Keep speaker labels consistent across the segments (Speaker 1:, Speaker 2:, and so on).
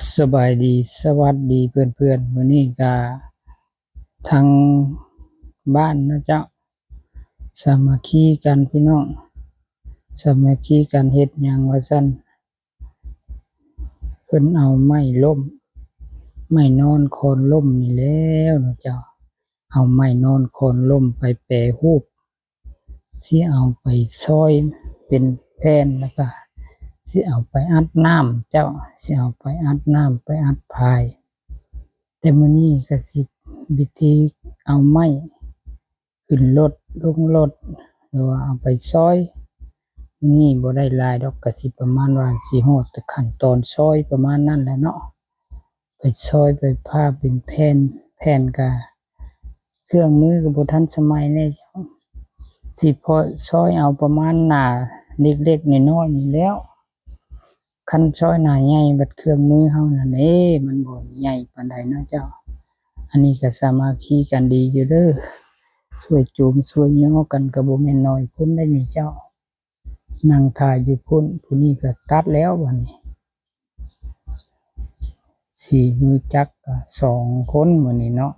Speaker 1: สบายดีสวัสดีเพื่อนๆมื้อนี้ก็ทางบ้านนะเจ้าสามัคคีกันพี่น้องสามัคคีกันเฮ็ดหยังว่าซั่นเพิ่นเอาไม้ล่มไม้นอนโคนล่มนี่แหล้วนะเจ้าเอาไม้นอนโคนล่มไปแปรรูปสิเอาไปซอยเป็นแผ่นแล้วก็สิเอาไปอัดน้ำเจ้าสิเอาไปอัดน้ำไปอัดพายแต่มื้อนี้ก็สิวิธีเอาไม้ขึ้นรถลงรถหรือว่าเอาไปซอยนี่บ่ได้หลายดอกก็สิประมาณว่าสิฮอดแต่ขั้นตอนซอยประมาณนั้นแหละเนาะไปซอยไปพาเป็นแผ่นแผ่นก็เครื่องมือก็บ่ทันสมัยแน่สิพอซอยเอาประมาณหน้าเล็กๆน้อยๆนี่แหล้วคันซอยหน้าใหญ่บัดเครื่องมือเฮานั่นมันบ่ใหญ่ปานใดเนาะเจ้าอันนี้ก็สามัคคีกันดีอยู่เด้อช่วยจูงช่วยย่อกันก็บ่แม่นน้อยพุ่นได้นี่เจ้านั่งถ่ายอยู่พุ่นผู้นี้ก็ตัดแล้วบัดนี้สี่มือจักก็2คนมื้อนี้เนาะ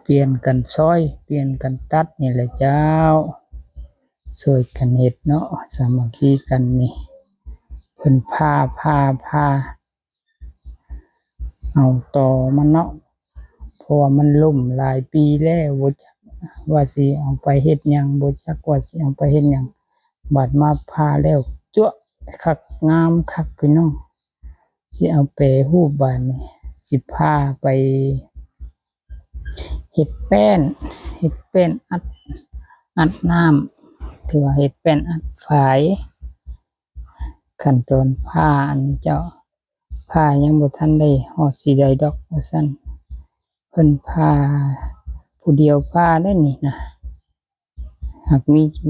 Speaker 1: เปลี่ยนกันซอยเปลี่ยนกันตัดนี่แหละเจ้าช่วยกันเฮ็ดเนาะสามัคคีกันนี่เพิ่นพาเอาต่อมันเนาะเพราะว่ามันล่มหลายปีแล้วบ่จักว่าสิเอาไปเฮ็ดหยังบ่จักว่าสิเอาไปเฮ็ดหยังบัดมาพาแล้วจั๊วะคักงามคักพี่น้องสิเอาแปรรูปบาดนี้สิพาไปเฮ็ดแป้นอัดน้ำถือว่าเฮ็ดแป้นอัดฝายขั้นตอนพาอันนี้เจ้าพายังบ่ทันได้ฮอดสิได้ดอกว่าซั่นเพิ่นพาผู้เดียวพาได้นี่นะหาก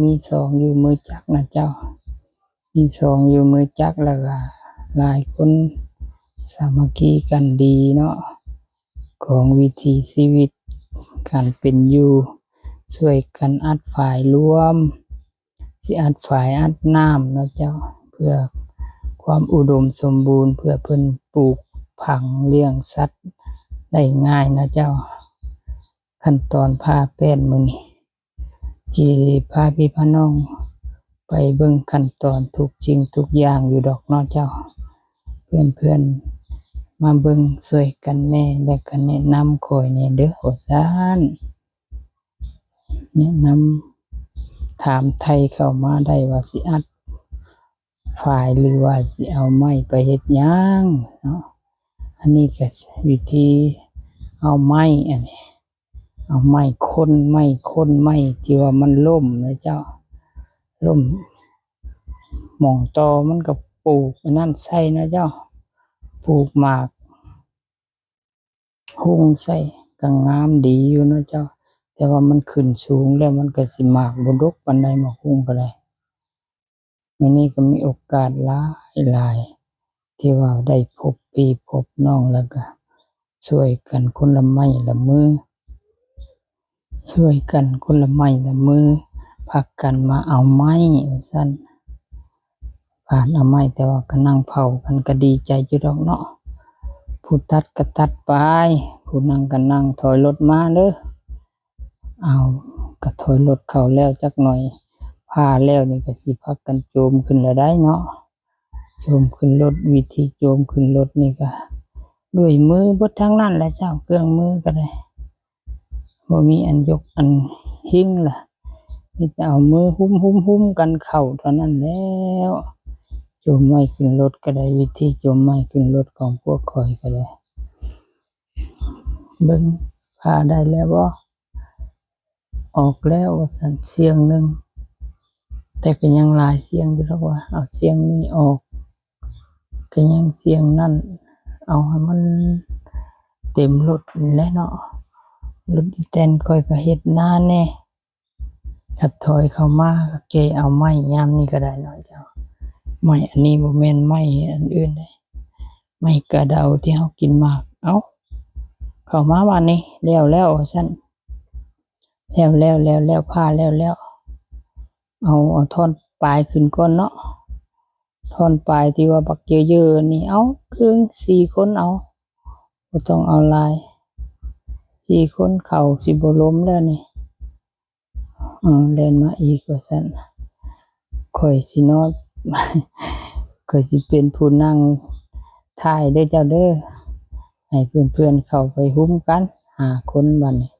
Speaker 1: มีสองอยู่มือจักนะเจ้ามีสองอยู่มือจักแล้วก็หลายคนสามัคคีกันดีเนาะของวิถีชีวิตการเป็นอยู่ช่วยกันอัดฝายรวมสิอัดฝายอัดน้ำเนาะเจ้าเพื่อความอุดมสมบูรณ์เพื่อเพิ่นปลูกผักเลี้ยงสัตว์ได้ง่ายนะเจ้าขั้นตอนพาแป้นมื้อนี้สิพาพี่พาน้องไปเบิ่งขั้นตอนทุกสิ่งทุกอย่างอยู่ดอกเนาะเจ้าเพื่อนๆมาเบิ่งช่วยกันแน่และก็แนะนำข้อยแน่เด้อว่าซั่นแนะนำถามไทยเข้ามาได้ว่าสิอัดฝายหรือว่าสิเอาไม้ไปเฮ็ดหยังเนาะอันนี้ก็วิธีเอาไม้อันนี้เอาไม้ค้นไม้ที่ว่ามันล่มนะเจ้าล่มหม่องตอมันก็ปลูกอันนั้นใส่นะเจ้าปลูกหมากฮุ้งใส่ก็งามดีอยู่นะเจ้าแต่ว่ามันขึ้นสูงแล้วมันก็สิหมากบ่ดกปานใดหมากฮุ้งก็ได้มื้อนี้ก็มีโอกาสหลายที่ว่าได้พบพี่พบน้องแล้วก็ช่วยกันคนละไม้ละมือช่วยกันคนละไม้ละมือพากันมาเอาไม้ว่าซั่นผ่านเอาไม้แต่ว่าก็นั่งเผากันก็ดีใจอยู่ดอกเนาะผู้ตัดก็ตัดไปผู้นั่งก็นั่งถอยรถมาเด้อเอาก็ถอยรถเข้าแล้วจักหน่อยพาแล้วนี่ก็สิพากันโจมขึ้นแล้วได้เนาะโจมขึ้นรถวิธีโจมขึ้นรถนี่ก็ด้วยมือเบิดทั้งนั้นแหละเจ้าเครื่องมือก็ได้บ่มีอันยกอันหิ้งล่ะมีแต่เอามือหุ้มกันเข้าเท่านั้นแล้วโจมไม้ขึ้นรถก็ได้วิธีโจมไม้ขึ้นรถของพวกข้อยก็ได้เบิ่งพาได้แล้วบ่ออกแล้วว่าซั่นเสียงหนึ่งแต่ก็ยังหลายเสียงอยู่ดอกว่าเอาเสียงนี้ออกก็ยังเสียงนั่นเอาให้มันเต็มรถแหละเนาะรถอีแตนข้อยก็เฮ็ดนานแน่ถ้าถอยเข้ามาก็เกเอาไม้ยามนี้ก็ได้เนาะเจ้าไม้อันนี้บ่แม่นไม้อันอื่นเด้ไม้กระเดาที่เฮากินมากเอ้าเข้ามาบัดนี้แล้วว่าซั่นแล้วพาแล้วเอาท่อนปลายขึ้นก่อนเนาะท่ ท่อนปลายที่ว่าบักเยอะๆนี่เอาครึ่ง4คนเอาบ่ต้องเอาหลาย4คนเข้าสิบ่ล้มแล้วนี่เล่นมาอีกว่าซั่นข่อยสินอน ข่อยสิเป็นผู้นั่งถ่ายเด้อเจ้าเด้อให้เพื่อนๆเข้าไปหุ้มกัน5คนบัดนี้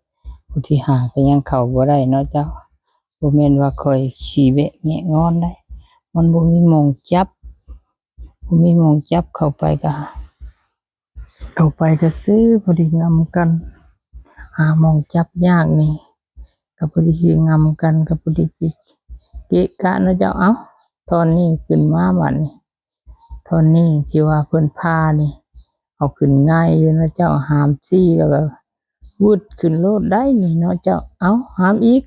Speaker 1: ผู้ที่5ก็ยังเข้าบ่ได้เนาะเจ้าบ่แม่นว่าข่อยขี้แวะแงะงอนได้มันบ่มีหม้องจับเข้าไปก็ซื้อพอดีงำกันหาหม้องจับยากนี่ก็พอดีสิงำกันก็พอดีสิเกะกะเนาะเจ้าเอ้าตอนนี้ขึ้นมาบัดนี้ตอนนี้ที่ว่าเพิ่นพานี่เอาขึ้นง่ายอยู่เนาะเจ้าหามซี่แล้วก็วืดขึ้นโลดได้นี่เนาะเจ้าเอ้าหามอีก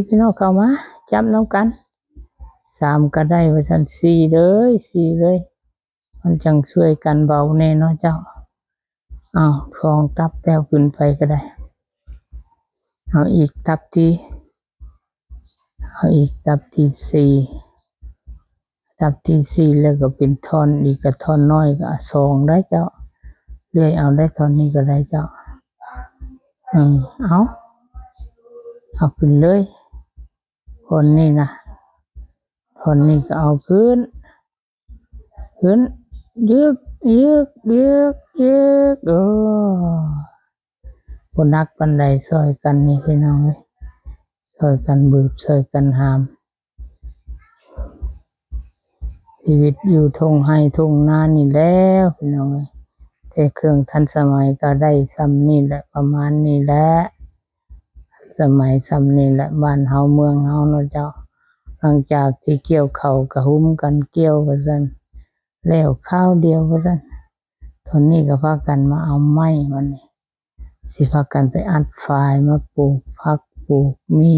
Speaker 1: พี่น้องเข้ามาจับนำกัน3ก็ได้ว่าซั่น4เลยมันจังช่วยกันเบาแน่เนาะเจ้าเอาครองตับแล้วขึ้นไปก็ได้เอาอีกตับที่4แล้วก็เป็นท่อนอีกก็ท่อนน้อยก็2ได้เจ้าเลื่อยเอาได้ท่อนนี้ก็ได้เจ้าเอาขึ้นเลยคนนี้นะท่อนนี้ก็เอาขึ้นยึกบ่นักปานใดซอยกันนี่พี่น้องเอ้ยซอยกันบืบซอยกันหามชีวิตอยู่ทุ่งไร่ทุ่งนานี่แล้วพี่น้องเอ้ยแต่เครื่องทันสมัยก็ได้ซ้ำนี่แหละประมาณนี้แหละสมัยซ้ำนี่แหละบ้านเฮาเมืองเฮาเนาะเจ้าหลังจากที่เกี่ยวข้าวก็หุ้มกันเกี่ยวว่าซั่นแล้วข้าวเดียวว่าซั่นตอนนี้ก็พากันมาเอาไม้มันนี่สิพากันไปอัดฝายมาปลูกผักปลูกมี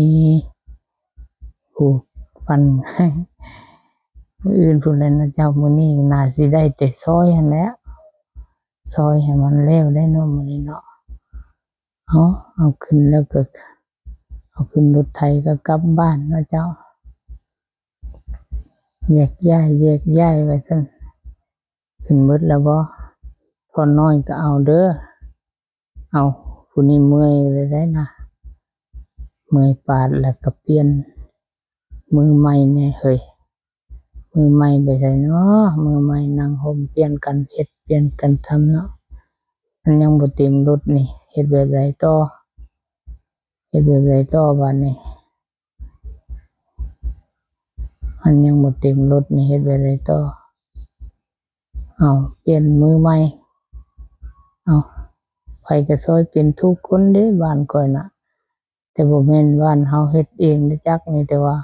Speaker 1: ปลูกปัน มื้ออื่นพุ่นแหละนะเจ้ามื้อนี้น่าสิได้แต่ซอยหั่นแหละซอยให้มันแล้วได้เนาะมื้อนี้เนาะเอาขึ้นแล้วก็เอาขึ้นรถไถก็กลับบ้านเนาะเจ้าแยกย้ายไว้ซั่นขึ้นหมดแล้วบ่พอน้อยก็เอาเด้อเอาผู้นี้เมื่อยเลยได้นะเมื่อยปาดแล้วก็เปลี่ยนมือใหม่แน่เฮ้ยมือใหม่ไปไสเนาะมือใหม่นั่งห่มเปลี่ยนกันเฮ็ดเปลี่ยนกันทำเนาะมันยังบ่เต็มรถนี่เฮ็ดแบบใดต่อบัดนี้มันยังบ่เต็มรถนี่เฮ็ดแบบใดต่อเอาเปลี่ยนมือใหม่เอาไผก็ซอยเป็นทุกคนเด้บ้านข้อยน่ะแต่บ่แม่นบ้านเฮาเฮ็ดเองเด้อจักนี่แต่ว่า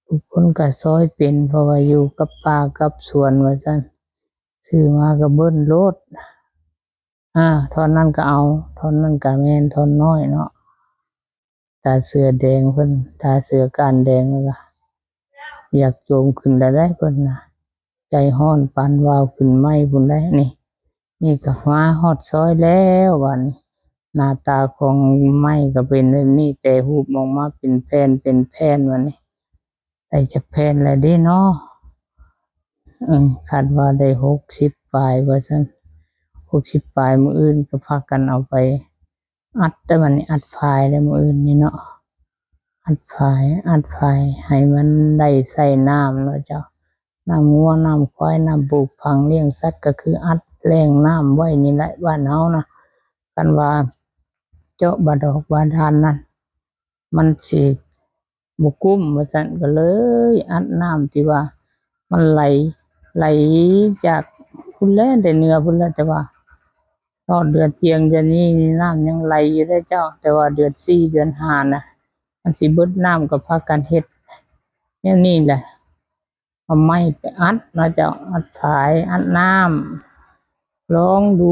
Speaker 1: ทุกคนก็ซอยเป็นเพราะว่าอยู่กับป่ากับสวนว่าซั่นซื้อมาก็เบิ้นโลดท่อนนั้นก็เอาท่อนนั้นก็แม่นท่อนน้อยเนาะตาเสือแดงเพิ่นตาเสือก้านแดงนั่นล่ะอยากโจมขึ้นได้เพิ่นน่ะใจร้อนปานวาวขึ้นไหม้พุ่นได้นี่ก็มาฮอดซอยแล้วบัดนี้หน้าตาของไม้ก็เป็นแบบนี้แต่รูปออกมาเป็นแผ่นบัดนี้ได้จักแผ่นแล้วเด้เนาะคาดว่าได้60ปลายว่าซั่น60ปลายมื้ออื่นก็พากันเอาไปอัดแต่บัดนี้อัดไฟล์ได้มื้ออื่นนี่เนาะอัดไฟล์ให้มันได้ใส่น้ำเนาะเจ้าน้ำงัวน้ำควายน้ำปลูกผักเลี้ยงสัตว์ก็คืออัดแรงน้ำไว้นี่แหละบ้านเฮานะกันว่าเจาะบาดอกบาดาลนั่นมันสิบ่กุ้มว่าซั่นก็เลยอัดน้ำที่ว่ามันไหลจากพุ่นแลแต่เหนือพุ่นแลแต่ว่าตอนเดือนเที่ยงเดือนนี้น้ำยังไหลอยู่เด้อเจ้าแต่ว่าเดือน4เดือน5น่ะมันสิเบิดน้ำก็พากันเฮ็ดแนวนี้แหละเอาไม้ไปอัดเนาะเจ้าอัดฝายอัดน้ำลองดู